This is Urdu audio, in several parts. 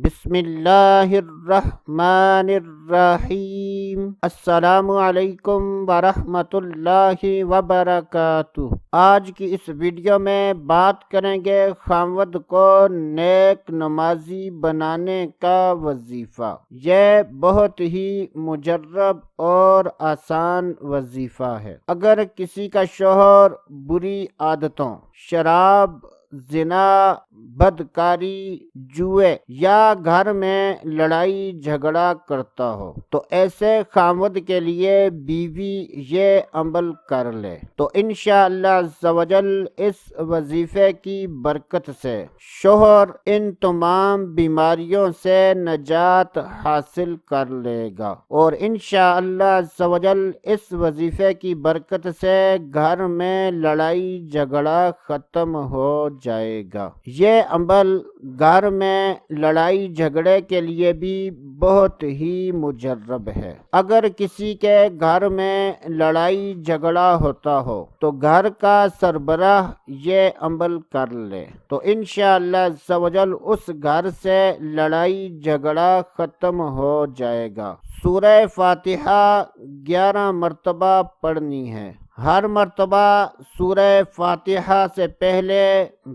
بسم اللہ الرحمن الرحیم۔ السلام علیکم ورحمۃ اللہ وبرکاتہ۔ آج کی اس ویڈیو میں بات کریں گے خاوند کو نیک نمازی بنانے کا وظیفہ۔ یہ بہت ہی مجرب اور آسان وظیفہ ہے۔ اگر کسی کا شوہر بری عادتوں، شراب، زنا، بدکاری، جوئے یا گھر میں لڑائی جھگڑا کرتا ہو تو ایسے خاوند کے لیے بیوی یہ عمل کر لے تو انشاءاللہ عز و جل اس وظیفے کی برکت سے شوہر ان تمام بیماریوں سے نجات حاصل کر لے گا، اور انشاءاللہ عز و جل اس وظیفے کی برکت سے گھر میں لڑائی جھگڑا ختم ہو جائے گا۔ یہ عمل گھر میں لڑائی جھگڑے کے لیے بھی بہت ہی مجرب ہے۔ اگر کسی کے گھر میں لڑائی جھگڑا ہوتا ہو تو گھر کا سربراہ یہ عمل کر لے تو انشاءاللہ عز و جل اس گھر سے لڑائی جھگڑا ختم ہو جائے گا۔ سورہ فاتحہ 11 مرتبہ پڑھنی ہے۔ ہر مرتبہ سورہ فاتحہ سے پہلے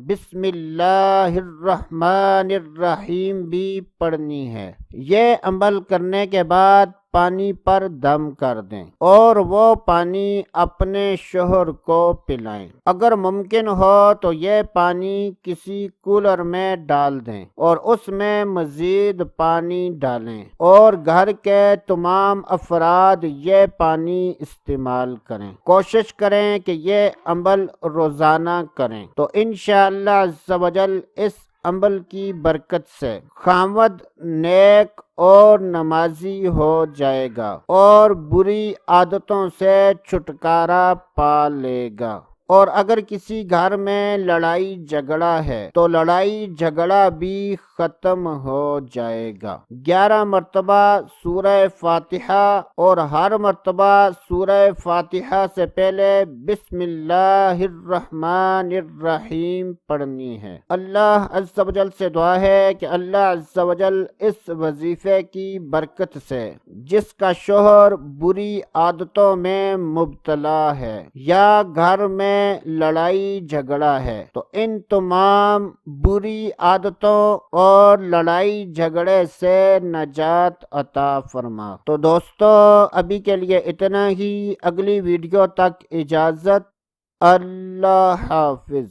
بسم اللہ الرحمن الرحیم بھی پڑھنی ہے۔ یہ عمل کرنے کے بعد پانی پر دم کر دیں اور وہ پانی اپنے شوہر کو پلائیں۔ اگر ممکن ہو تو یہ پانی کسی کولر میں ڈال دیں اور اس میں مزید پانی ڈالیں اور گھر کے تمام افراد یہ پانی استعمال کریں۔ کوشش کریں کہ یہ عمل روزانہ کریں تو انشاءاللہ عز و جل اس عمل کی برکت سے خاوند نیک اور نمازی ہو جائے گا اور بری عادتوں سے چھٹکارا پا لے گا۔ اور اگر کسی گھر میں لڑائی جھگڑا ہے تو لڑائی جھگڑا بھی ختم ہو جائے گا۔ 11 مرتبہ سورہ فاتحہ اور ہر مرتبہ سورہ فاتحہ سے پہلے بسم اللہ الرحمن الرحیم پڑھنی ہے۔ اللہ عز و جل سے دعا ہے کہ اللہ عز و جل اس وظیفے کی برکت سے جس کا شوہر بری عادتوں میں مبتلا ہے یا گھر میں لڑائی جھگڑا ہے تو ان تمام بری عادتوں اور لڑائی جھگڑے سے نجات عطا فرما۔ تو دوستو ابھی کے لیے اتنا ہی، اگلی ویڈیو تک اجازت، اللہ حافظ۔